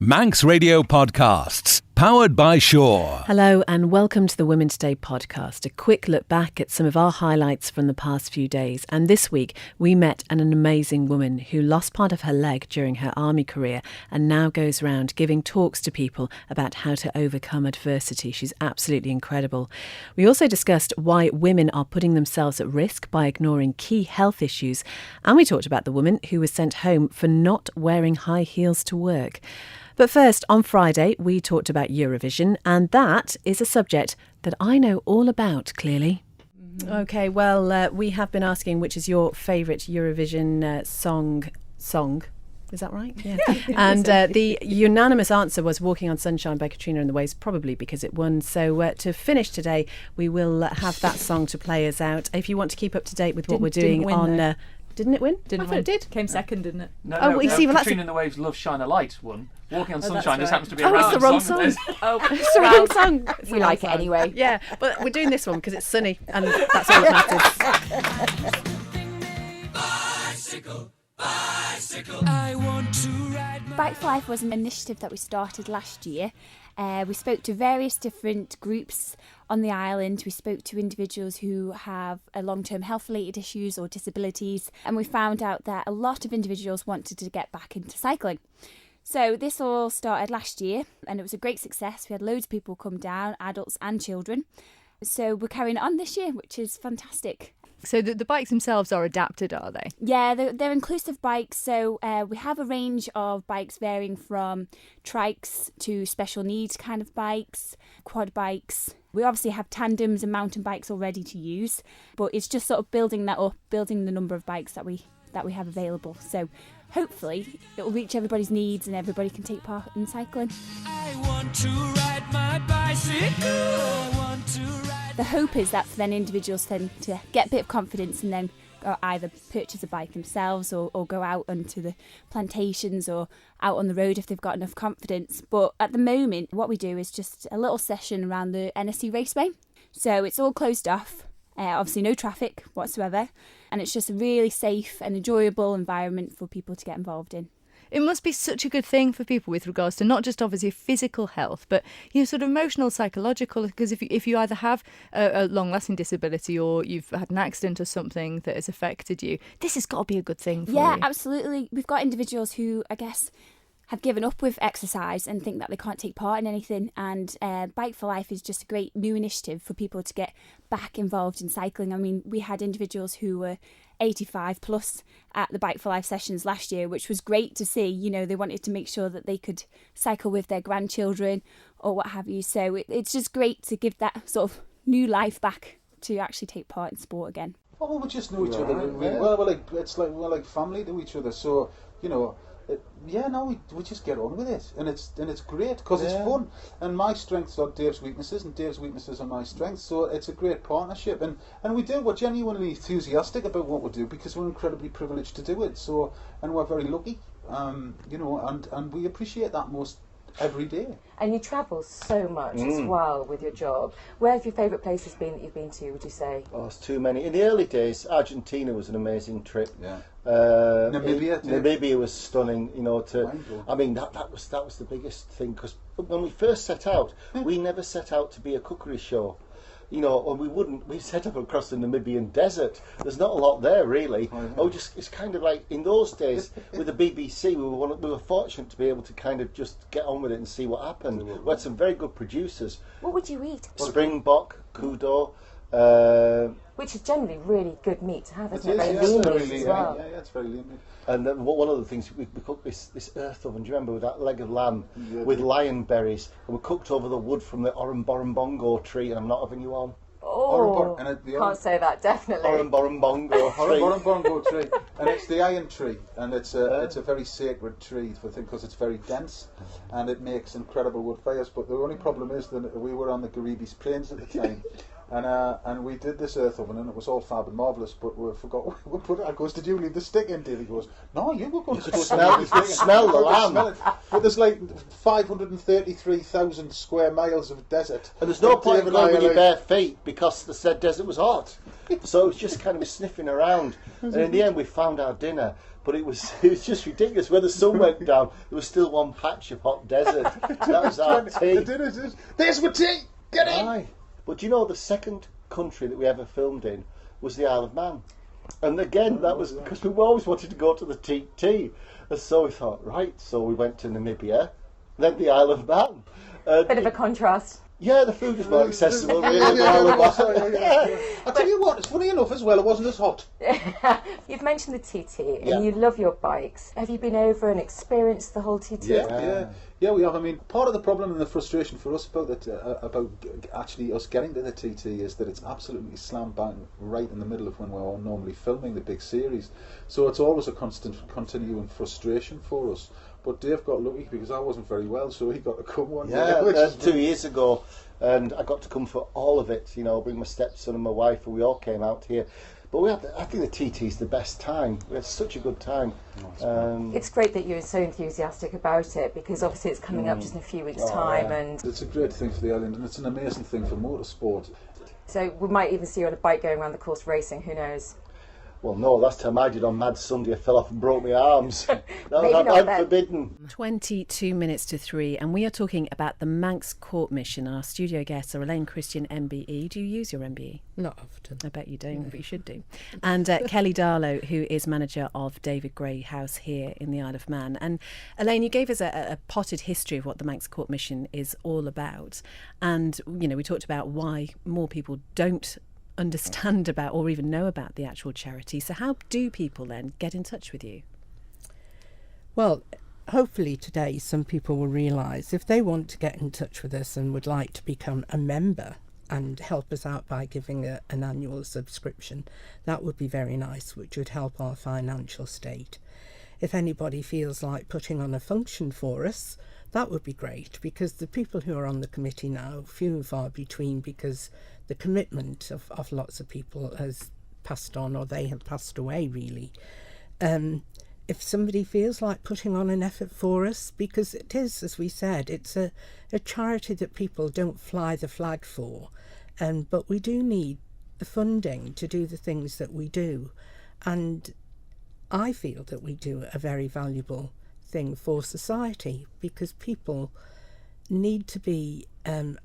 Manx Radio Podcasts, powered by Shaw. Hello and welcome to the Women Today podcast. A quick look back at some of our highlights from the past few days. And this week we met an amazing woman who lost part of her leg during her army career and now goes around giving talks to people about how to overcome adversity. She's absolutely incredible. We also discussed why women are putting themselves at risk by ignoring key health issues. And we talked about the woman who was sent home for not wearing high heels to work. But first, on Friday, we talked about Eurovision, and that is a subject that I know all about, clearly. Mm-hmm. OK, well, we have been asking which is your favourite Eurovision song. Is that right? Yeah. And the unanimous answer was Walking on Sunshine by Katrina and the Waves, probably because it won. So to finish today, we will have that song to play us out. If you want to keep up to date with what we're doing on... Didn't it win? Didn't win. It did. Came second, didn't it? No, Katrina and the Waves' Love Shine a Light won. Walking on Sunshine just happens to be a it's the wrong song. It's the wrong song. We like it anyway. Yeah, but we're doing this one because it's sunny and that's all that matters. Bicycle. I want to ride my... Bike for Life was an initiative that we started last year. We spoke to various different groups on the island. We spoke to individuals who have long-term health-related issues or disabilities, and we found out that a lot of individuals wanted to get back into cycling. So this all started last year, and it was a great success. We had loads of people come down, adults and children. So we're carrying it on this year, which is fantastic. So the bikes themselves are adapted, are they? Yeah, they're inclusive bikes. So we have a range of bikes varying from trikes to special needs kind of bikes, quad bikes. We obviously have tandems and mountain bikes already to use, but it's just sort of building that up, building the number of bikes that we have available. So hopefully it will reach everybody's needs and everybody can take part in cycling. I want to ride my bicycle. I want to ride. The hope is that for then individuals then to get a bit of confidence and then either purchase a bike themselves or go out onto the plantations or out on the road if they've got enough confidence. But at the moment, what we do is just a little session around the NSC Raceway. So it's all closed off. Obviously no traffic whatsoever, and it's just a really safe and enjoyable environment for people to get involved in. It must be such a good thing for people with regards to not just obviously physical health, but sort of emotional, psychological. Because if you either have a long-lasting disability or you've had an accident or something that has affected you, this has got to be a good thing for you. Yeah, absolutely. We've got individuals who, I guess, have given up with exercise and think that they can't take part in anything, and Bike for Life is just a great new initiative for people to get back involved in cycling. I mean, we had individuals who were 85 plus at the Bike for Life sessions last year, which was great to see. You know, they wanted to make sure that they could cycle with their grandchildren or what have you. So it's just great to give that sort of new life back to actually take part in sport again. Well, we just know each other. We're like family to each other. So, you know, we just get on with it, and it's great because it's fun. And my strengths are Dave's weaknesses, and Dave's weaknesses are my strengths. So it's a great partnership, and we're genuinely enthusiastic about what we do because we're incredibly privileged to do it. So, and we're very lucky, and we appreciate that most every day. And you travel so much as well with your job. Where have your favourite places been that you've been to, would you say? Oh, it's too many. In the early days, Argentina was an amazing trip. Yeah. Namibia was stunning. You know, that was the biggest thing, because when we first set out, we never set out to be a cookery show. You know, and we set up across the Namibian desert. There's not a lot there, really. It's kind of like, in those days, with the BBC, we were fortunate to be able to kind of just get on with it and see what happened. We had some very good producers. What would you eat? Springbok, kudo. Which is generally really good meat to have, isn't it? Very lean as well. Yeah, it's very lean meat. And then one of the things, we cooked this earth oven, do you remember, with that leg of lamb with lion berries, and we cooked over the wood from the Oramborongbongo tree, and I'm not having you on. Can't say that, definitely. Oramborongbongo tree. Oramborongbongo tree, and it's the iron tree, and it's a very sacred tree because it's very dense, and it makes incredible wood fires. But the only problem is that we were on the Garibis Plains at the time. And we did this earth oven, and it was all fab and marvellous, but we forgot we put it. I goes, "Did you leave the stick in?" Dave goes, "No, you were going to smell the lamb." But there's like 533,000 square miles of desert, and there's no point in going with your bare feet because the said desert was hot. So it was just kind of sniffing around, and in the end we found our dinner. but it was just ridiculous. When the sun went down, there was still one patch of hot desert. That was our tea. There's my tea. Get in. Aye. But you know, the second country that we ever filmed in was the Isle of Man. And again, that was because we always wanted to go to the TT. And so we thought, right, so we went to Namibia, then the Isle of Man. Bit of a contrast. Yeah, the food was more accessible, really. The Isle of Man. I tell you what, it's funny enough as well, it wasn't as hot. You've mentioned the TT, and you love your bikes. Have you been over and experienced the whole TT? Yeah, we have. I mean, part of the problem and the frustration for us about actually us getting to the TT is that it's absolutely slam bang right in the middle of when we're normally filming the big series. So it's always a constant continuing frustration for us. But Dave got lucky because I wasn't very well, so he got to come one day. Yeah, 2 years ago, and I got to come for all of it, bring my stepson and my wife, and we all came out here. But I think the TT is the best time. We had such a good time. It's great that you're so enthusiastic about it, because obviously it's coming up just in a few weeks' time. And it's a great thing for the island, and it's an amazing thing for motorsport. So we might even see you on a bike going around the course racing, who knows? Well, no, last time I did on Mad Sunday, I fell off and broke my arms. I'm forbidden. 22 minutes to 3, and we are talking about the Manx Court Mission. Our studio guests are Elaine Christian, MBE. Do you use your MBE? Not often. I bet you don't, but you should do. And Kelly Darlow, who is manager of David Gray House here in the Isle of Man. And Elaine, you gave us a potted history of what the Manx Court Mission is all about. And, we talked about why more people don't understand about or even know about the actual charity. So how do people then get in touch with you? Well, hopefully today some people will realise if they want to get in touch with us and would like to become a member and help us out by giving an annual subscription, that would be very nice, which would help our financial state. If anybody feels like putting on a function for us, that would be great, because the people who are on the committee now, few and far between, because the commitment of lots of people has passed on, or they have passed away, really. If somebody feels like putting on an effort for us, because it is, as we said, it's a charity that people don't fly the flag for, but we do need the funding to do the things that we do. And I feel that we do a very valuable thing for society, because people need to be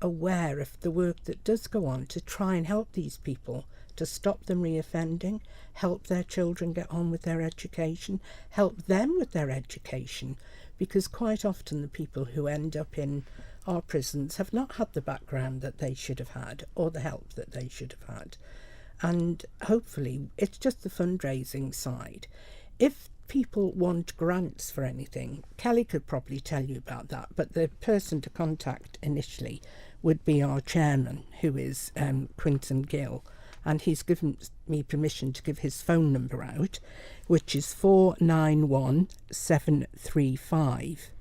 aware of the work that does go on to try and help these people, to stop them reoffending, help their children get on with their education, help them with their education, because quite often the people who end up in our prisons have not had the background that they should have had, or the help that they should have had. And hopefully it's just the fundraising side. If people want grants for anything, Kelly could probably tell you about that, but the person to contact initially would be our chairman, who is Quinton Gill, and he's given me permission to give his phone number out, which is 491735.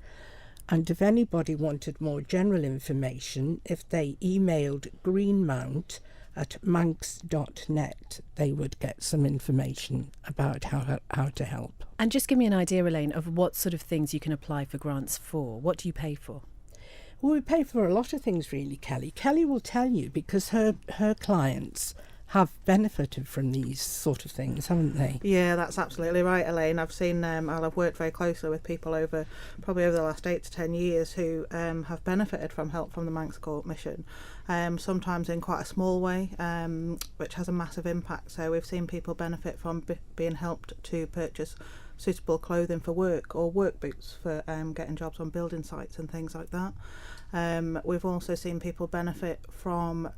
And if anybody wanted more general information, if they emailed greenmount@manx.net, they would get some information about how to help. And just give me an idea, Elaine, of what sort of things you can apply for grants for. What do you pay for? Well, we pay for a lot of things, really, Kelly. Kelly will tell you, because her clients have benefited from these sort of things, haven't they? Yeah, that's absolutely right, Elaine. I've seen, I've worked very closely with people probably over the last 8 to 10 years who have benefited from help from the Manx Court Mission, sometimes in quite a small way, which has a massive impact. So we've seen people benefit from being helped to purchase suitable clothing for work, or work boots for getting jobs on building sites and things like that. We've also seen people benefit from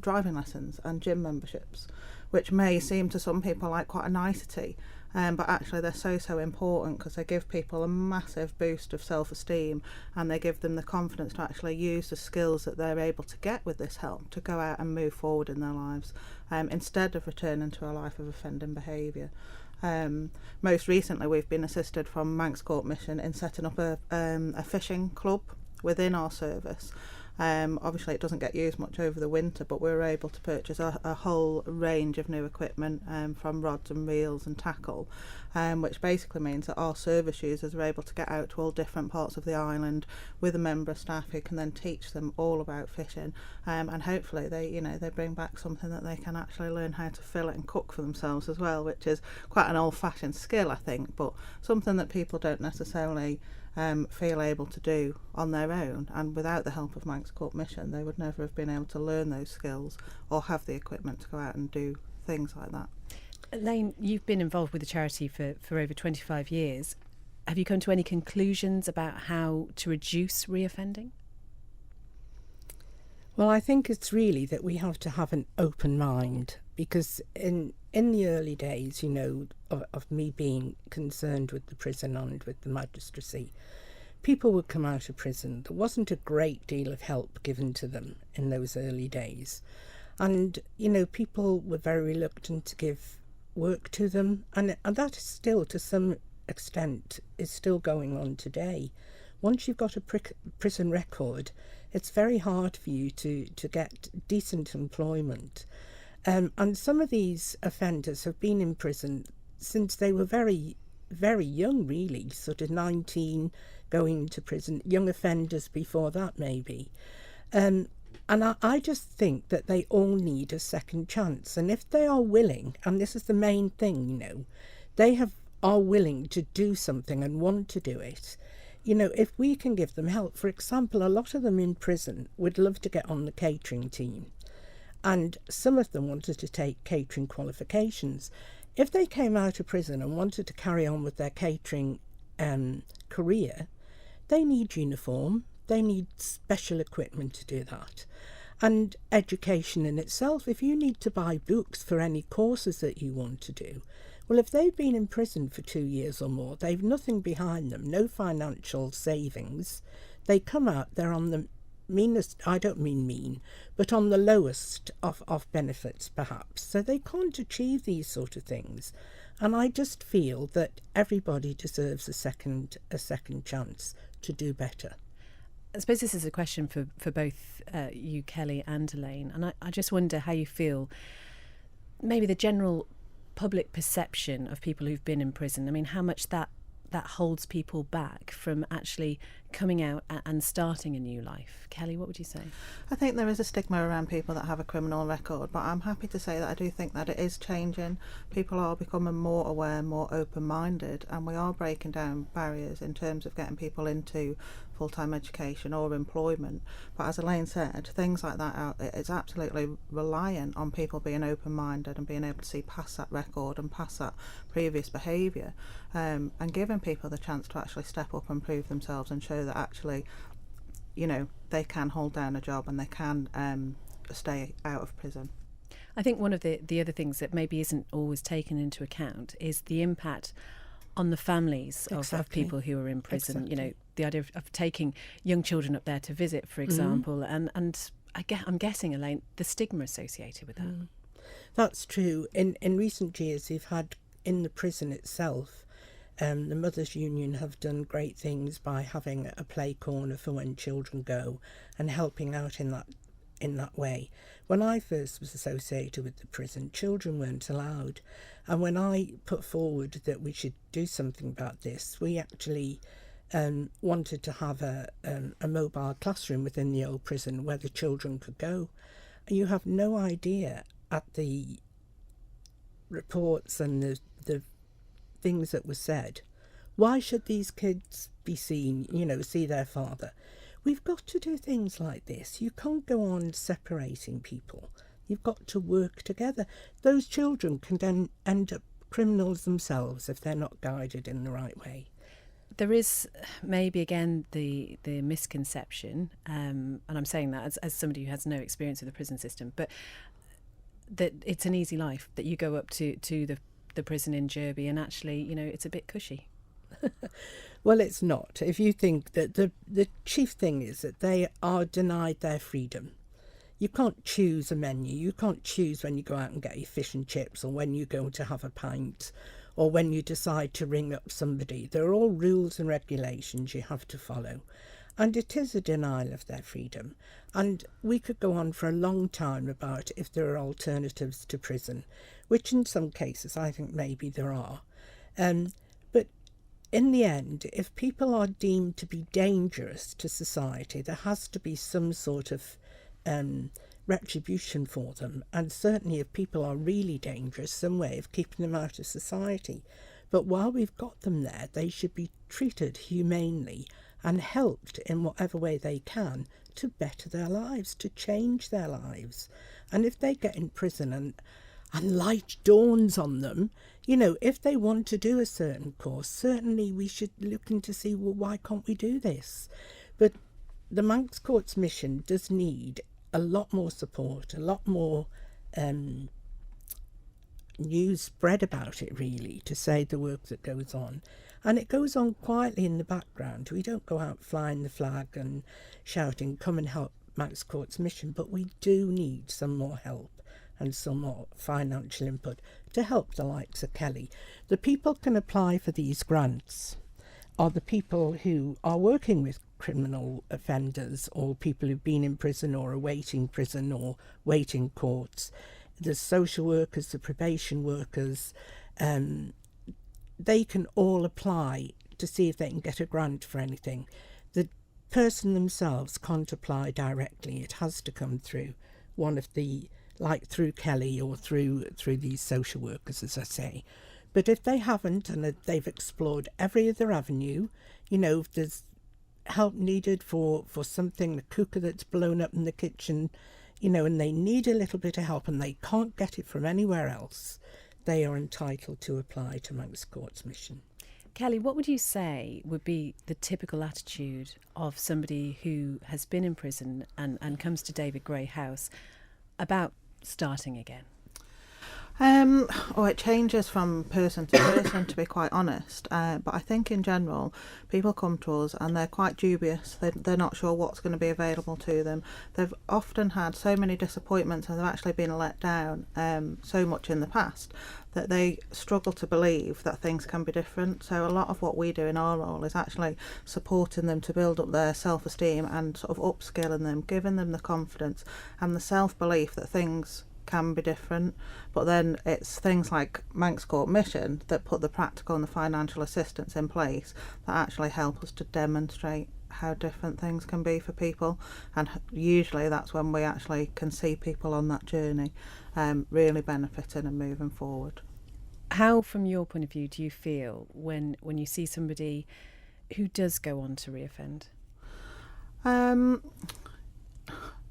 driving lessons and gym memberships, which may seem to some people like quite a nicety, but actually they're so important, because they give people a massive boost of self-esteem, and they give them the confidence to actually use the skills that they're able to get with this help to go out and move forward in their lives, instead of returning to a life of offending behaviour. Most recently we've been assisted from Manx Court Mission in setting up a fishing club within our service, Obviously it doesn't get used much over the winter, but we were able to purchase a whole range of new equipment from rods and reels and tackle, which basically means that our service users are able to get out to all different parts of the island with a member of staff who can then teach them all about fishing, and hopefully they bring back something that they can actually learn how to fillet and cook for themselves as well, which is quite an old-fashioned skill, I think, but something that people don't necessarily feel able to do on their own, and without the help of Manx Court Mission they would never have been able to learn those skills or have the equipment to go out and do things like that. Elaine, you've been involved with the charity for over 25 years. Have you come to any conclusions about how to reduce reoffending? Well, I think it's really that we have to have an open mind, because in the early days, of me being concerned with the prison and with the magistracy, people would come out of prison. There wasn't a great deal of help given to them in those early days. And, people were very reluctant to give work to them. And that is still, to some extent, is still going on today. Once you've got a prison record, it's very hard for you to get decent employment. And some of these offenders have been in prison since they were very, very young, really, sort of 19, going to prison, young offenders before that maybe. And I just think that they all need a second chance. And if they are willing, and this is the main thing, they are willing to do something and want to do it, if we can give them help. For example, a lot of them in prison would love to get on the catering team, and some of them wanted to take catering qualifications. If they came out of prison and wanted to carry on with their catering career, they need uniform, they need special equipment to do that. And education in itself, if you need to buy books for any courses that you want to do, well, if they've been in prison for 2 years or more, they've nothing behind them, no financial savings. They come out, they're on the meanest, I don't mean mean, but on the lowest of benefits perhaps. So they can't achieve these sort of things. And I just feel that everybody deserves a second chance to do better. I suppose this is a question for both you, Kelly, and Elaine. And I just wonder how you feel, maybe the general public perception of people who've been in prison. I mean, how much that holds people back from actually coming out and starting a new life. Kelly, what would you say? I think there is a stigma around people that have a criminal record, but I'm happy to say that I do think that it is changing. People are becoming more aware, more open-minded, and we are breaking down barriers in terms of getting people into full-time education or employment. But as Elaine said, things like that it's absolutely reliant on people being open-minded and being able to see past that record and past that previous behaviour, and giving people the chance to actually step up and prove themselves and show that actually, they can hold down a job and they can stay out of prison. I think one of the other things that maybe isn't always taken into account is the impact on the families of people who are in prison. Exactly. The idea of taking young children up there to visit, for example, and I'm guessing, Elaine, the stigma associated with that. That's true. In recent years, we've had in the prison itself, the Mothers Union have done great things by having a play corner for when children go and helping out in that way. When I first was associated with the prison, children weren't allowed. And when I put forward that we should do something about this, we actually wanted to have a mobile classroom within the old prison where the children could go. You have no idea at the reports and the things that were said. Why should these kids be seen, see their father? We've got to do things like this. You can't go on separating people. You've got to work together. Those children can then end up criminals themselves if they're not guided in the right way. There is maybe, again, the misconception, and I'm saying that as somebody who has no experience with the prison system, but that it's an easy life, that you go up to the prison in Derby and actually, it's a bit cushy. Well, it's not. If you think that the chief thing is that they are denied their freedom. You can't choose a menu. You can't choose when you go out and get your fish and chips, or when you go to have a pint, or when you decide to ring up somebody. There are all rules and regulations you have to follow. And it is a denial of their freedom. And we could go on for a long time about if there are alternatives to prison, which in some cases I think maybe there are. But in the end, if people are deemed to be dangerous to society, there has to be some sort of retribution for them. And certainly if people are really dangerous, some way of keeping them out of society. But while we've got them there, they should be treated humanely and helped in whatever way they can to better their lives, to change their lives. And if they get in prison and light dawns on them, you know, if they want to do a certain course, certainly we should look into see, well, why can't we do this? But the Manx Court's mission does need a lot more support, a lot more news spread about it, really, to say the work that goes on. And it goes on quietly in the background. We don't go out flying the flag and shouting, come and help Manx Court's mission, but we do need some more help and some more financial input to help the likes of Kelly. The people can apply for these grants are the people who are working with criminal offenders or people who've been in prison or awaiting prison or waiting courts. The social workers, the probation workers, they can all apply to see if they can get a grant for anything. The person themselves can't apply directly. It has to come through one of the, like through Kelly or through these social workers, as I say. But if they haven't and they've explored every other avenue, you know, if there's help needed for something, the cooker that's blown up in the kitchen, you know, and they need a little bit of help and they can't get it from anywhere else, they are entitled to apply to Manx Court's mission. Kelly, what would you say would be the typical attitude of somebody who has been in prison and comes to David Gray House about starting again? It changes from person to person, to be quite honest. But I think in general, people come to us and they're quite dubious. They're not sure what's going to be available to them. They've often had so many disappointments and they've actually been let down so much in the past that they struggle to believe that things can be different. So a lot of what we do in our role is actually supporting them to build up their self-esteem and sort of upskilling them, giving them the confidence and the self-belief that things can be different. But then it's things like Manx Court Mission that put the practical and the financial assistance in place that actually help us to demonstrate how different things can be for people. And usually that's when we actually can see people on that journey really benefiting and moving forward. How, from your point of view, do you feel when you see somebody who does go on to reoffend?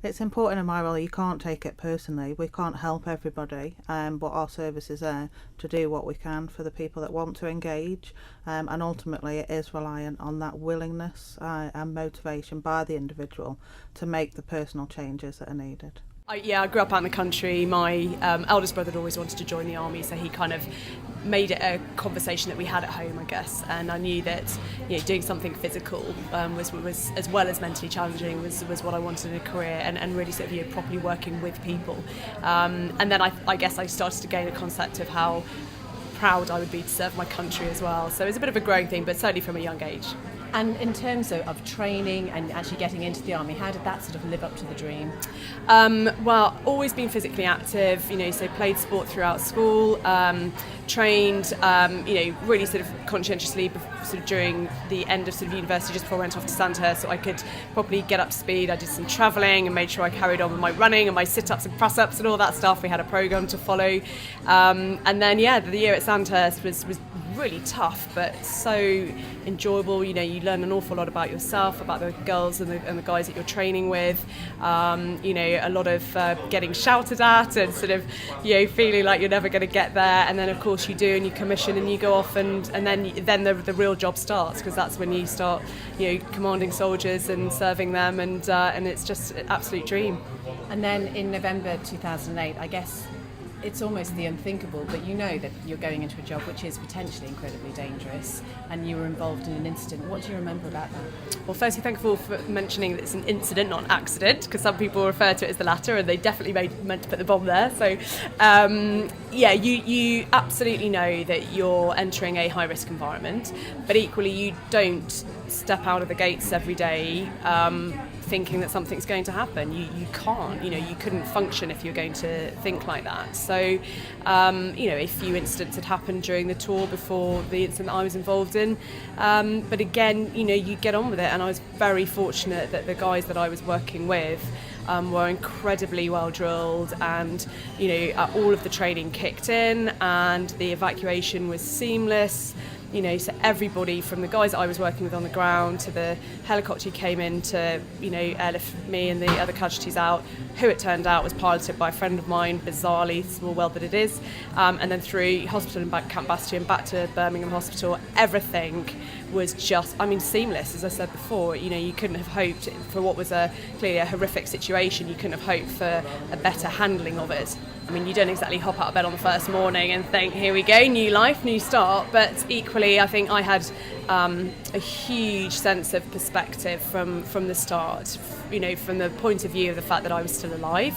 It's important in my role, you can't take it personally. We can't help everybody, but our service is there to do what we can for the people that want to engage, and ultimately it is reliant on that willingness and motivation by the individual to make the personal changes that are needed. I grew up out in the country. My eldest brother had always wanted to join the army, so he kind of made it a conversation that we had at home, I guess. And I knew that, you know, doing something physical was as well as mentally challenging was what I wanted in a career, and really sort of, you know, properly working with people. And then I guess I started to gain a concept of how proud I would be to serve my country as well. So it was a bit of a growing thing, but certainly from a young age. And in terms of training and actually getting into the army, how did that sort of live up to the dream? Well, always been physically active, you know, so played sport throughout school, trained, you know, really sort of conscientiously sort of during the end of sort of university, just before I went off to Sandhurst, so I could properly get up to speed. I did some travelling and made sure I carried on with my running and my sit-ups and press-ups and all that stuff. We had a programme to follow. And then, yeah, the year at Sandhurst was really tough, but so enjoyable. You know, you learn an awful lot about yourself, about the girls and the guys that you're training with. You know, a lot of getting shouted at and sort of, you know, feeling like you're never going to get there. And then, of course, you do, and you commission and you go off, and then the real job starts, because that's when you start, you know, commanding soldiers and serving them, and it's just an absolute dream. And then in November 2008, I guess it's almost the unthinkable, but you know that you're going into a job which is potentially incredibly dangerous, and you were involved in an incident. What do you remember about that? Well, firstly, thank you for mentioning that it's an incident, not an accident, because some people refer to it as the latter, and they definitely meant to put the bomb there. So, yeah, you absolutely know that you're entering a high-risk environment, but equally you don't step out of the gates every day thinking that something's going to happen. You can't, you couldn't function if you're going to think like that. So, a few incidents had happened during the tour before the incident that I was involved in. But again, you get on with it, and I was very fortunate that the guys that I was working with were incredibly well drilled, and all of the training kicked in and the evacuation was seamless. So everybody from the guys that I was working with on the ground to the helicopter who came in to, airlift me and the other casualties out, who it turned out was piloted by a friend of mine, bizarrely, small world that it is, and then through hospital and back Camp Bastion, back to Birmingham Hospital, everything was just, seamless, as I said before. You couldn't have hoped for what was clearly a horrific situation. You couldn't have hoped for a better handling of it. You don't exactly hop out of bed on the first morning and think, here we go, new life, new start. But equally, I think I had a huge sense of perspective from the start, from the point of view of the fact that I was still alive.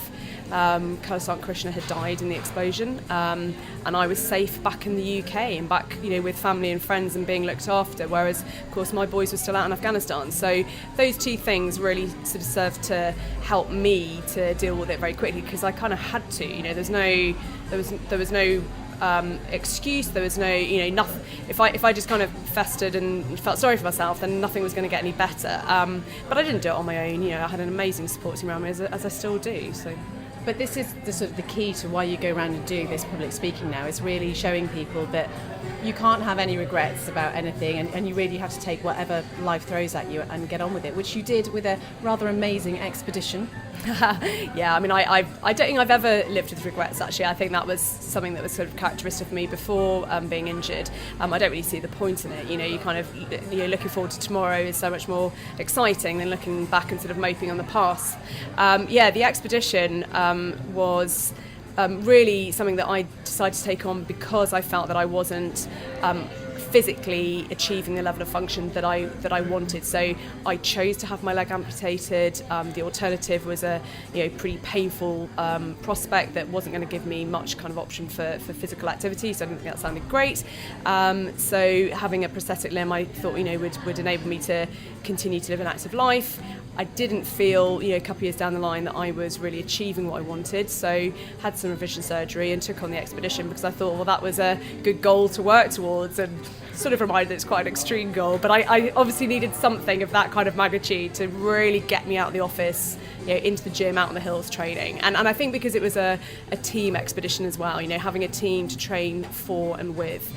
Colonel Sergeant Krishna had died in the explosion, and I was safe back in the UK and back, with family and friends and being looked after, whereas, of course, my boys were still out in Afghanistan. So those two things really sort of served to help me to deal with it very quickly, because I kind of had to. There was no excuse. There was no, nothing. If I just kind of festered and felt sorry for myself, then nothing was going to get any better. But I didn't do it on my own. I had an amazing support team around me, as I still do. So. But this is the key to why you go around and do this public speaking now, is really showing people that you can't have any regrets about anything, and you really have to take whatever life throws at you and get on with it, which you did with a rather amazing expedition. Yeah, I don't think I've ever lived with regrets, actually. I think that was something that was sort of characteristic of me before being injured. I don't really see the point in it. You kind of, looking forward to tomorrow is so much more exciting than looking back and sort of moping on the past. The expedition was really something that I decided to take on because I felt that I wasn't physically achieving the level of function that I wanted. So I chose to have my leg amputated. The alternative was a pretty painful prospect that wasn't going to give me much kind of option for physical activity. So I didn't think that sounded great. So having a prosthetic limb, I thought would enable me to continue to live an active life. I didn't feel, a couple of years down the line, that I was really achieving what I wanted. So had some revision surgery and took on the expedition because I thought, well, that was a good goal to work towards, and sort of reminded it's quite an extreme goal. But I obviously needed something of that kind of magnitude to really get me out of the office, into the gym, out on the hills training. And I think because it was a team expedition as well, having a team to train for and with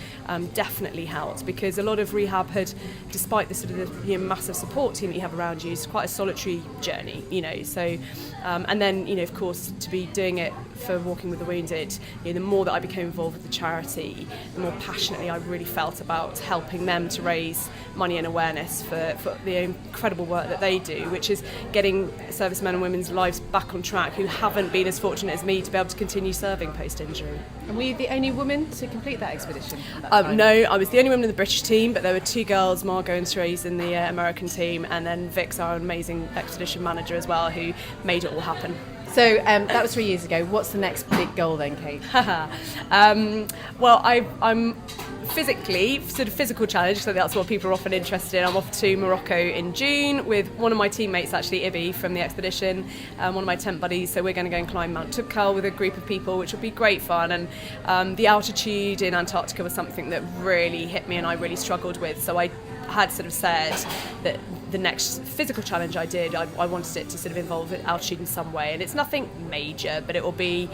definitely helped, because a lot of rehab had, despite the sort of the massive support team that you have around you, it's quite a solitary journey, so and then of course to be doing it for Walking with the Wounded, the more that I became involved with the charity, the more passionately I really felt about helping them to raise money and awareness for the incredible work that they do, which is getting servicemen and women's lives back on track who haven't been as fortunate as me to be able to continue serving post-injury. And were you the only woman to complete that expedition? No, I was the only woman in the British team, but there were two girls, Margot and Therese, in the American team, and then Vix, our amazing expedition manager as well, who made it all happen. So that was 3 years ago. What's the next big goal then, Kate? Well, I'm physically, sort of physical challenge, so that's what people are often interested in. I'm off to Morocco in June with one of my teammates, actually, Ibby, from the expedition, one of my tent buddies. So we're going to go and climb Mount Toubkal with a group of people, which will be great fun. And the altitude in Antarctica was something that really hit me and I really struggled with. So I had sort of said that the next physical challenge I did, I wanted it to sort of involve altitude in some way, and it's nothing major, but it'll be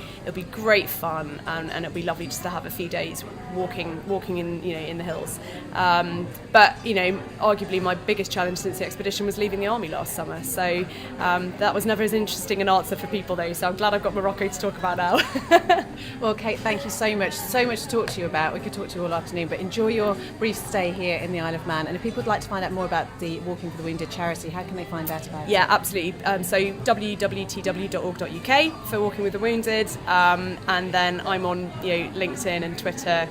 great fun, and it'll be lovely just to have a few days walking in in the hills. But arguably my biggest challenge since the expedition was leaving the army last summer. So that was never as interesting an answer for people though. So I'm glad I've got Morocco to talk about now. Well, Kate, thank you so much. So much to talk to you about. We could talk to you all afternoon, but enjoy your brief stay here in the Isle of Man. And if people would like to find out more about the Walking for the Wounded charity, how can they find out about it? Yeah, absolutely. So www.tw.org.uk for Walking with the Wounded, and then I'm on LinkedIn and Twitter.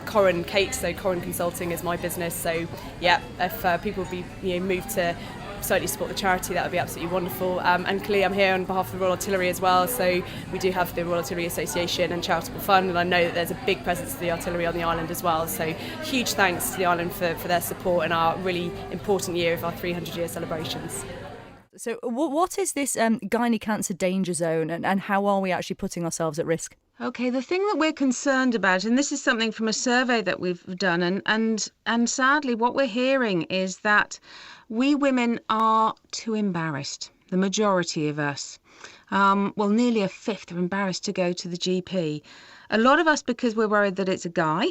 Corin Kate, so Corin Consulting is my business. So yeah, if people would be moved to certainly support the charity, that would be absolutely wonderful. And clearly I'm here on behalf of the Royal Artillery as well, so we do have the Royal Artillery Association and Charitable Fund, and I know that there's a big presence of the artillery on the island as well, so huge thanks to the island for their support in our really important year of our 300-year celebrations. So what is this gynae cancer danger zone, and how are we actually putting ourselves at risk? Okay, the thing that we're concerned about, and this is something from a survey that we've done, and sadly what we're hearing is that we women are too embarrassed, the majority of us. Well, nearly a fifth are embarrassed to go to the GP. A lot of us because we're worried that it's a guy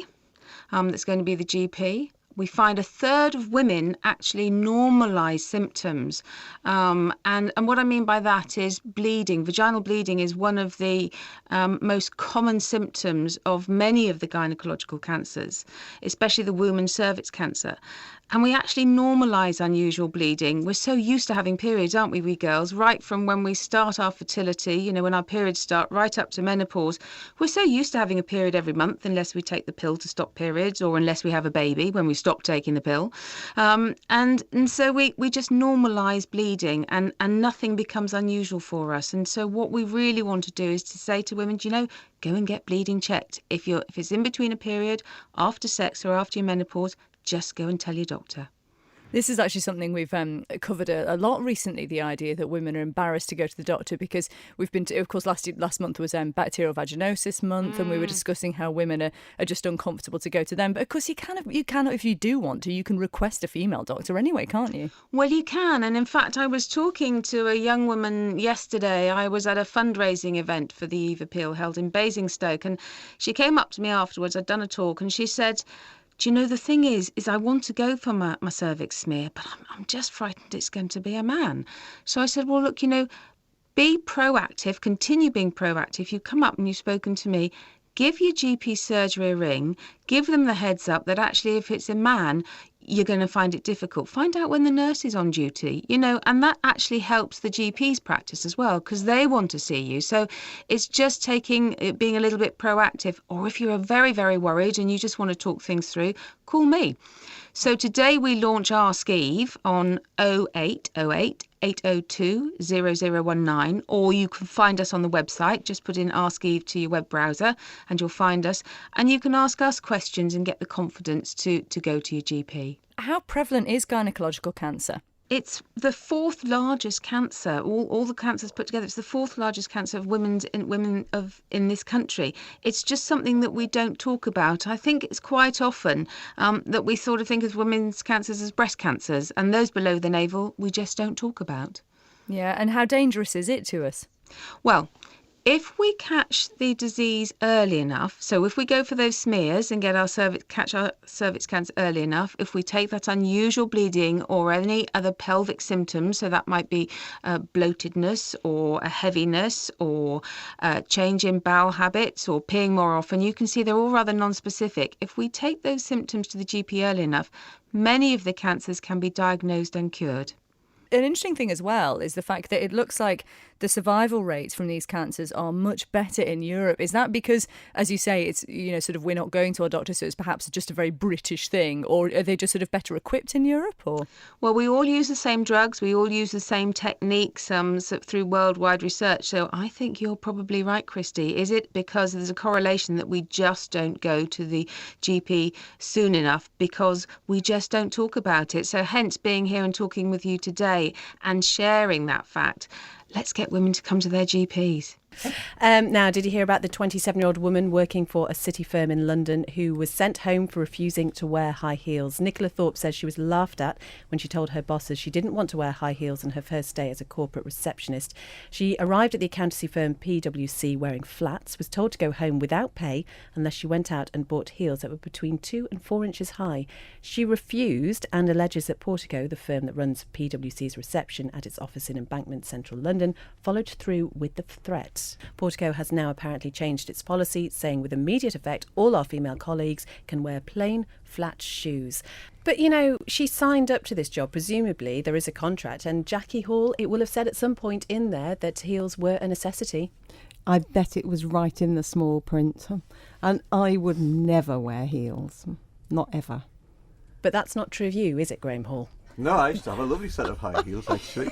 that's going to be the GP. We find a third of women actually normalise symptoms. And what I mean by that is bleeding. Vaginal bleeding is one of the most common symptoms of many of the gynecological cancers, especially the womb and cervix cancer. And we actually normalise unusual bleeding. We're so used to having periods, aren't we girls? Right from when we start our fertility, when our periods start, right up to menopause. We're so used to having a period every month, unless we take the pill to stop periods, or unless we have a baby when we stop taking the pill. And so we just normalise bleeding, and nothing becomes unusual for us. And so what we really want to do is to say to women, go and get bleeding checked. If it's in between a period, after sex or after your menopause, just go and tell your doctor. This is actually something we've covered a lot recently, the idea that women are embarrassed to go to the doctor, because we've been of course, last month was bacterial vaginosis month, and we were discussing how women are just uncomfortable to go to them. But of course, you can, if you do want to, you can request a female doctor anyway, can't you? Well, you can. And in fact, I was talking to a young woman yesterday. I was at a fundraising event for the Eve Appeal held in Basingstoke, and she came up to me afterwards. I'd done a talk, and she said, do you know, the thing is I want to go for my cervix smear, but I'm just frightened it's going to be a man. So I said, well, look, be proactive, continue being proactive. You come up and you've spoken to me, give your GP surgery a ring, give them the heads up that actually if it's a man, you're going to find it difficult. Find out when the nurse is on duty, and that actually helps the GP's practice as well, because they want to see you. So it's just being a little bit proactive. Or if you're very, very worried and you just want to talk things through, call me. So today we launch Ask Eve on 0808 802 0019, or you can find us on the website. Just put in Ask Eve to your web browser and you'll find us, and you can ask us questions and get the confidence to go to your GP. How prevalent is gynecological cancer? It's the fourth largest cancer, all the cancers put together. It's the fourth largest cancer of women in this country. It's just something that we don't talk about. I think it's quite often that we sort of think of women's cancers as breast cancers, and those below the navel we just don't talk about. Yeah, and how dangerous is it to us? Well, if we catch the disease early enough, so if we go for those smears and catch our cervix cancer early enough, if we take that unusual bleeding or any other pelvic symptoms, so that might be bloatedness or a heaviness or a change in bowel habits or peeing more often, you can see they're all rather non-specific. If we take those symptoms to the GP early enough, many of the cancers can be diagnosed and cured. An interesting thing as well is the fact that it looks like the survival rates from these cancers are much better in Europe. Is that because, as you say, it's, sort of we're not going to our doctor, so it's perhaps just a very British thing, or are they just sort of better equipped in Europe? Or well, we all use the same drugs, we all use the same techniques through worldwide research. So I think you're probably right, Christy. Is it because there's a correlation that we just don't go to the GP soon enough because we just don't talk about it? So hence being here and talking with you today and sharing that fact. Let's get women to come to their GPs. Now, did you hear about the 27-year-old woman working for a city firm in London who was sent home for refusing to wear high heels? Nicola Thorpe says she was laughed at when she told her bosses she didn't want to wear high heels on her first day as a corporate receptionist. She arrived at the accountancy firm PwC wearing flats, was told to go home without pay unless she went out and bought heels that were between 2 and 4 inches high. She refused and alleges that Portico, the firm that runs PwC's reception at its office in Embankment, central London, followed through with the threat. Portico has now apparently changed its policy, saying with immediate effect all our female colleagues can wear plain, flat shoes. But, she signed up to this job. Presumably there is a contract, and Jackie Hall, it will have said at some point in there that heels were a necessity. I bet it was right in the small print. And I would never wear heels. Not ever. But that's not true of you, is it, Graham Hall? No, I used to have a lovely set of high heels, actually.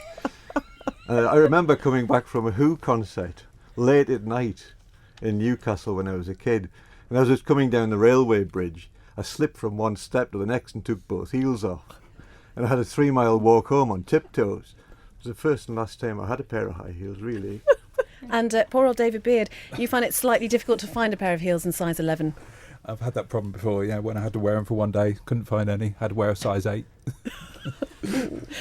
I remember coming back from a Who concert late at night in Newcastle when I was a kid, and as I was coming down the railway bridge, I slipped from one step to the next and took both heels off. And I had a 3-mile walk home on tiptoes. It was the first and last time I had a pair of high heels, really. And poor old David Beard, you find it slightly difficult to find a pair of heels in size 11? I've had that problem before, yeah, when I had to wear them for one day, couldn't find any, had to wear a size 8.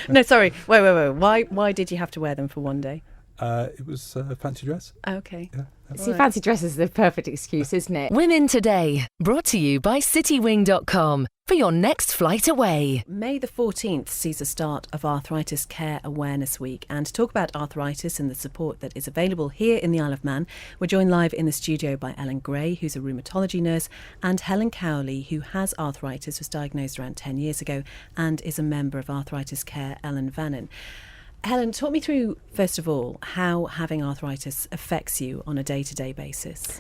No, sorry, wait. Why did you have to wear them for one day? It was a fancy dress. Okay. Yeah. See, fancy dress is the perfect excuse, isn't it? Women Today, brought to you by citywing.com for your next flight away. May the 14th sees the start of Arthritis Care Awareness Week, and to talk about arthritis and the support that is available here in the Isle of Man, we're joined live in the studio by Ellen Gray, who's a rheumatology nurse, and Helen Cowley, who has arthritis, was diagnosed around 10 years ago and is a member of Arthritis Care Ellen Vannon. Helen, talk me through, first of all, how having arthritis affects you on a day-to-day basis.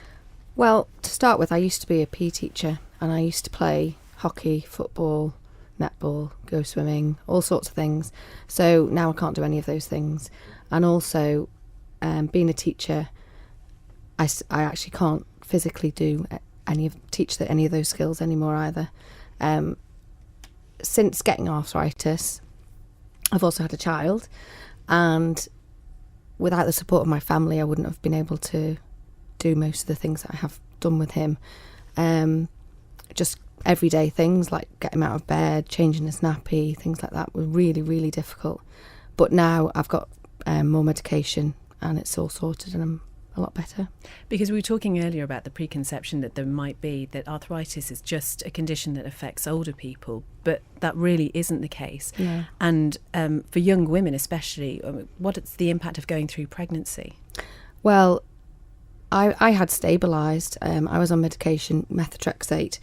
Well, to start with, I used to be a PE teacher and I used to play hockey, football, netball, go swimming, all sorts of things. So now I can't do any of those things. And also, being a teacher, I actually can't physically teach any of those skills anymore either. Since getting arthritis, I've also had a child, and without the support of my family, I wouldn't have been able to do most of the things that I have done with him. Just everyday things like getting him out of bed, changing his nappy, things like that were really, really difficult. But now I've got more medication and it's all sorted and I'm a lot better. Because we were talking earlier about the preconception that there might be that arthritis is just a condition that affects older people, but that really isn't the case. Yeah. And for young women especially, what's the impact of going through pregnancy? Well, I had stabilised. I was on medication, methotrexate,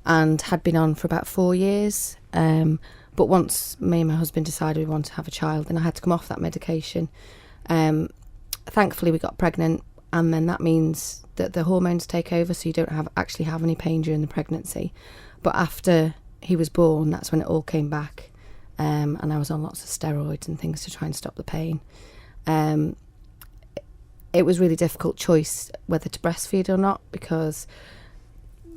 and had been on for about 4 years. But once me and my husband decided we wanted to have a child, then I had to come off that medication. Thankfully, we got pregnant. And then that means that the hormones take over, so you don't actually have any pain during the pregnancy. But after he was born, that's when it all came back. And I was on lots of steroids and things to try and stop the pain. It was a really difficult choice whether to breastfeed or not, because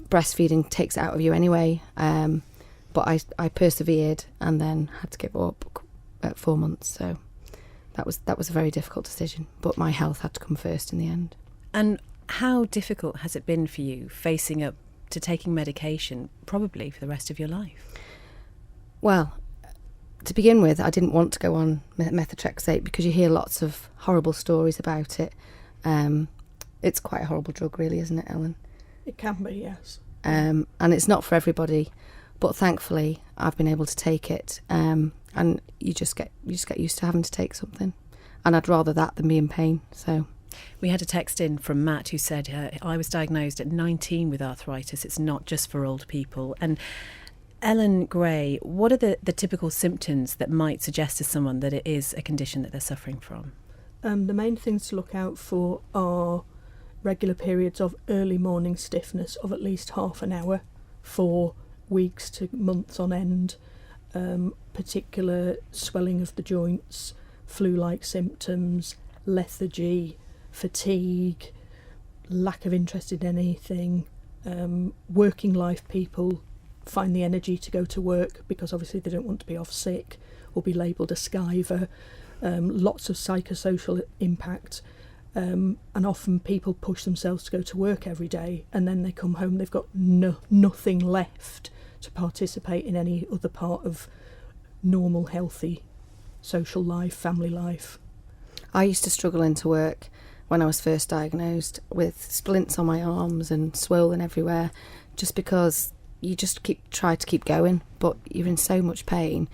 breastfeeding takes it out of you anyway. But I persevered and then had to give up at 4 months, so... That was a very difficult decision, but my health had to come first in the end. And how difficult has it been for you facing up to taking medication, probably for the rest of your life? Well, to begin with, I didn't want to go on methotrexate because you hear lots of horrible stories about it. It's quite a horrible drug, really, isn't it, Ellen? It can be, yes. And it's not for everybody, but thankfully I've been able to take it. And you just get used to having to take something, and I'd rather that than be in pain. So, we had a text in from Matt who said, "I was diagnosed at 19 with arthritis. It's not just for old people." And Ellen Gray, what are the typical symptoms that might suggest to someone that it is a condition that they're suffering from? The main things to look out for are regular periods of early morning stiffness of at least half an hour for weeks to months on end. Particular swelling of the joints, flu-like symptoms, lethargy, fatigue, lack of interest in anything. Working life people find the energy to go to work because obviously they don't want to be off sick or be labelled a skiver. Lots of psychosocial impact, and often people push themselves to go to work every day and then they come home, they've got nothing left to participate in any other part of normal, healthy social life, family life. I used to struggle into work when I was first diagnosed with splints on my arms and swollen everywhere, just because you just try to keep going, but you're in so much pain.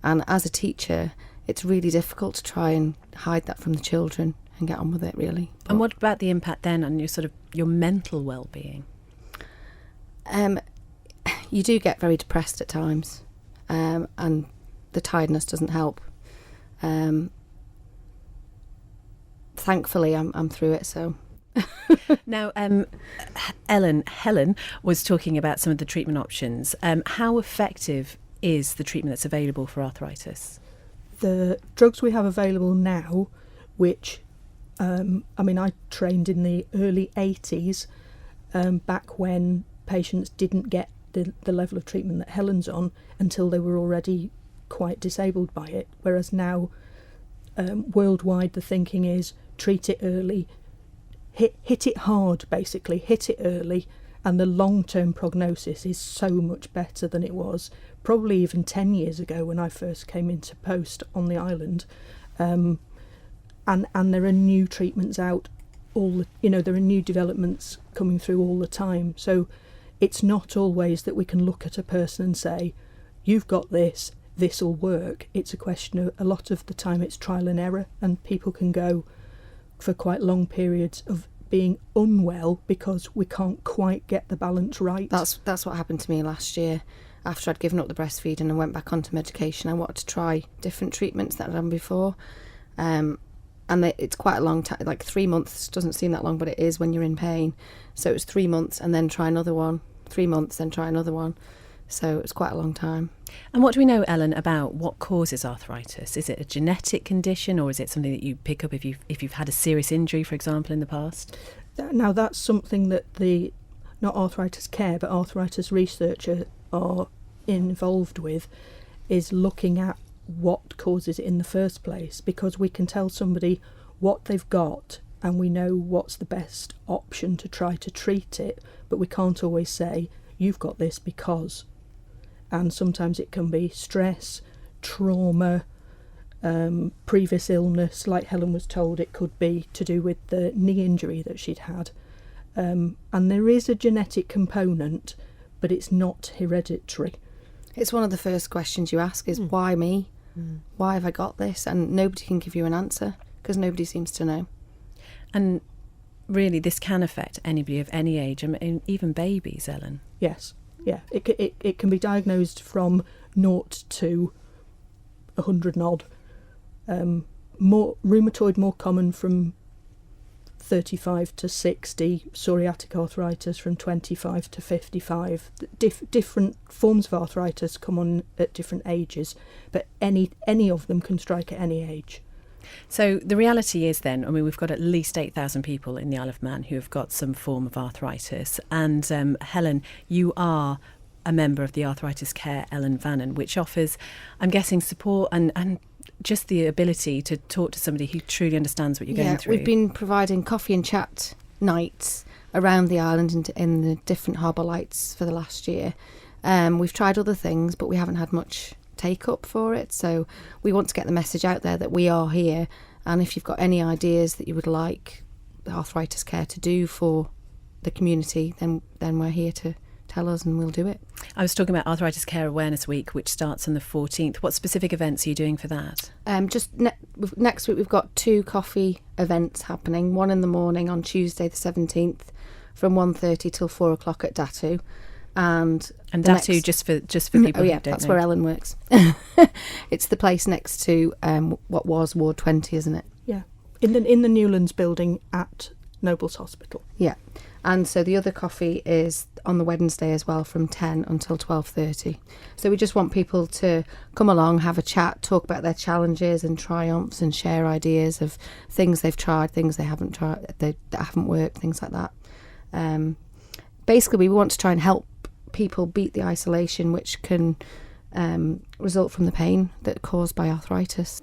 And as a teacher, it's really difficult to try and hide that from the children and get on with it, really. And what about the impact then on your mental well-being? You do get very depressed at times, and the tiredness doesn't help. Thankfully, I'm through it, so... Now, Helen was talking about some of the treatment options. How effective is the treatment that's available for arthritis? The drugs we have available now, which, I trained in the early 80s, back when patients didn't get the level of treatment that Helen's on until they were already quite disabled by it, whereas now worldwide the thinking is treat it early, hit it hard, basically, hit it early, and the long-term prognosis is so much better than it was probably even 10 years ago when I first came into post on the island. And there are new treatments out there are new developments coming through all the time. So it's not always that we can look at a person and say, you've got this will work. It's a question of, a lot of the time it's trial and error, and people can go for quite long periods of being unwell because we can't quite get the balance right. That's what happened to me last year. After I'd given up the breastfeeding and went back onto medication, I wanted to try different treatments that I'd done before. It's quite a long time, like 3 months doesn't seem that long, but it is when you're in pain. So it was 3 months and then try another one, 3 months, then try another one. So it's quite a long time. And what do we know, Ellen, about what causes arthritis? Is it a genetic condition, or is it something that you pick up if you've had a serious injury, for example, in the past? Now that's something that not arthritis care, but arthritis researchers are involved with, is looking at what causes it in the first place, because we can tell somebody what they've got and we know what's the best option to try to treat it, but we can't always say you've got this because. And sometimes it can be stress, trauma, previous illness. Like Helen was told, it could be to do with the knee injury that she'd had. And there is a genetic component, but it's not hereditary. It's one of the first questions you ask is, why me? Why have I got this? And nobody can give you an answer because nobody seems to know. And really, this can affect anybody of any age, even babies, Ellen. Yes, yeah. It can be diagnosed from 0 to 100 and odd. More rheumatoid, more common from 35 to 60, psoriatic arthritis from 25 to 55. Different forms of arthritis come on at different ages, but any of them can strike at any age. So the reality is then, we've got at least 8,000 people in the Isle of Man who have got some form of arthritis. And Helen, you are a member of the Arthritis Care Ellen Vannon, which offers, I'm guessing, support and just the ability to talk to somebody who truly understands what you're going through. We've been providing coffee and chat nights around the island in the different harbour lights for the last year. We've tried other things, but we haven't had much take up for it. So we want to get the message out there that we are here. And if you've got any ideas that you would like the Arthritis Care to do for the community, then we're here to tell us and we'll do it. I was talking about Arthritis Care Awareness Week, which starts on the 14th. What specific events are you doing for that? Next week we've got 2 coffee events happening. One in the morning on Tuesday the 17th from 1:30 till 4 o'clock at Datu. And Datu, just for people who don't that's know. Where Ellen works. It's the place next to what was Ward 20, isn't it? Yeah, in the Newlands building at Nobles Hospital. Yeah, and so the other coffee is on the Wednesday as well from 10 until 12:30. So we just want people to come along, have a chat, talk about their challenges and triumphs, and share ideas of things they've tried, things they haven't tried, that haven't worked, things like that. Basically, we want to try and help people beat the isolation which can result from the pain that's caused by arthritis.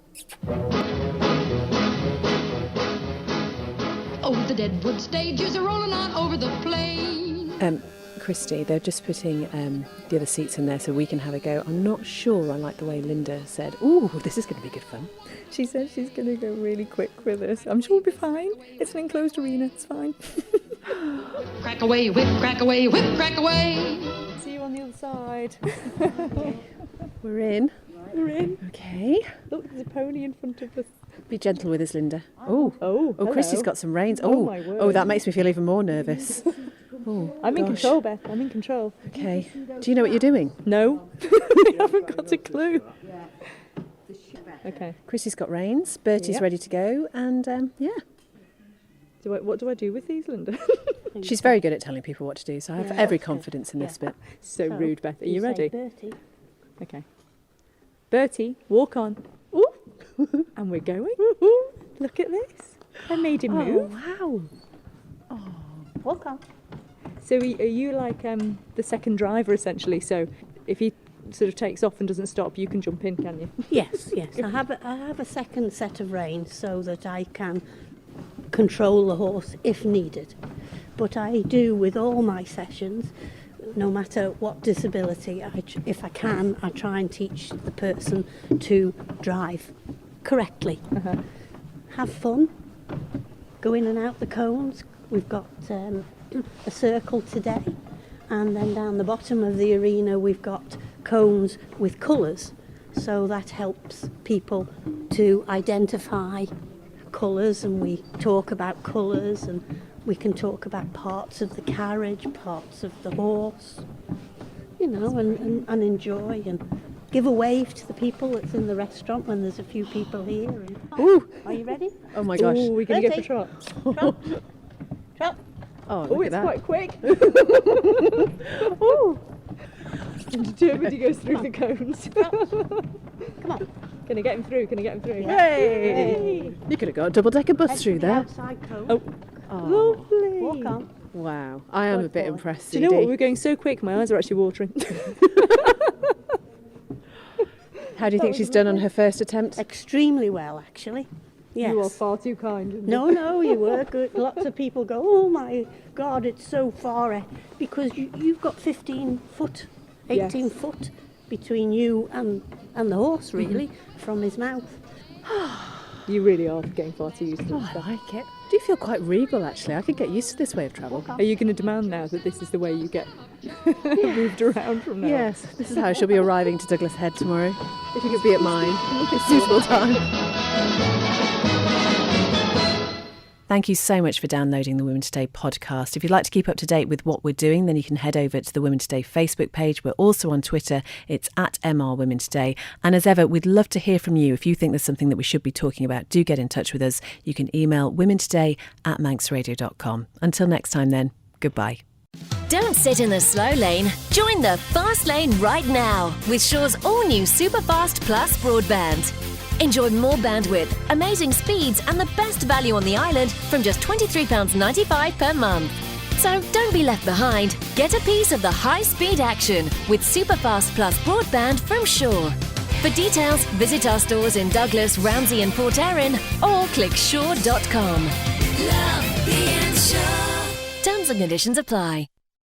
Oh, the Deadwood Stagers are rolling on over the plain. Christy, they're just putting the other seats in there so we can have a go. I'm not sure I like the way Linda said, ooh, this is going to be good fun. She said she's going to go really quick with us. I'm sure we'll be fine. It's an enclosed arena, it's fine. Crack away, whip, crack away, whip, crack away. See you on the other side. We're in. We're in. Okay. Look, there's a pony in front of us. Be gentle with us, Linda. Oh, Christy's got some reins. My word. Oh, that makes me feel even more nervous. Oh, I'm in control, Beth. I'm in control. Okay. Do you know what you're doing? No. I haven't got a clue. Okay. Christy's got reins. Bertie's ready to go. And, yeah. What do I do with these, Linda? She's very good at telling people what to do, so I have every confidence in this bit. So rude, Beth. Are you ready? Okay. Bertie, walk on. Ooh. And we're going. Look at this. I made him move. Wow. Oh, walk on. So are you like the second driver essentially? So if he sort of takes off and doesn't stop, you can jump in, can you? Yes. I have a second set of reins so that I can control the horse if needed. But I do with all my sessions, no matter what disability, if I can, I try and teach the person to drive correctly. Have fun, go in and out the cones. We've got a circle today, and then down the bottom of the arena we've got cones with colours, so that helps people to identify colours, and we talk about colours, and we can talk about parts of the carriage, parts of the horse, you know, and enjoy and give a wave to the people that's in the restaurant when there's a few people here. Ooh. Are you ready? Oh my gosh. Ooh, we're going to go for Trot. Trot. Oh, look at that. It's quite quick. Oh. Determined he goes through the cones. Come on. Can I get him through? Yeah. Hey! You could have got a double-decker bus Head through to the there. outside cone. Oh. Lovely. Walk on. Wow. I am Good a bit boy. impressed, Do you know what? Edie. We're going so quick, my eyes are actually watering. How do you think she's done on her first attempt? Extremely well, actually. Yes. You are far too kind. No, you were good. Lots of people go, oh my God, it's so far. Because you've got 15 foot, 18 Yes. foot between you and the horse, really, from his mouth. You really are getting far too used to Oh, it. I like it. I do feel quite regal, actually. I could get used to this way of travel. Are you going to demand now that this is the way you get moved around from now? Yes, this is how she'll be arriving to Douglas Head tomorrow. If you could be at mine, it's suitable time. Thank you so much for downloading the Women Today podcast. If you'd like to keep up to date with what we're doing, then you can head over to the Women Today Facebook page. We're also on Twitter. It's @MR Women Today. And as ever, we'd love to hear from you. If you think there's something that we should be talking about, do get in touch with us. You can email womentoday@manxradio.com. Until next time then, goodbye. Don't sit in the slow lane. Join the fast lane right now with Shaw's all-new Superfast Plus broadband. Enjoy more bandwidth, amazing speeds and the best value on the island from just £23.95 per month. So don't be left behind. Get a piece of the high-speed action with Superfast Plus broadband from Shaw. For details, visit our stores in Douglas, Ramsey and Port Erin or click shaw.com. Love being Shaw. Terms and conditions apply.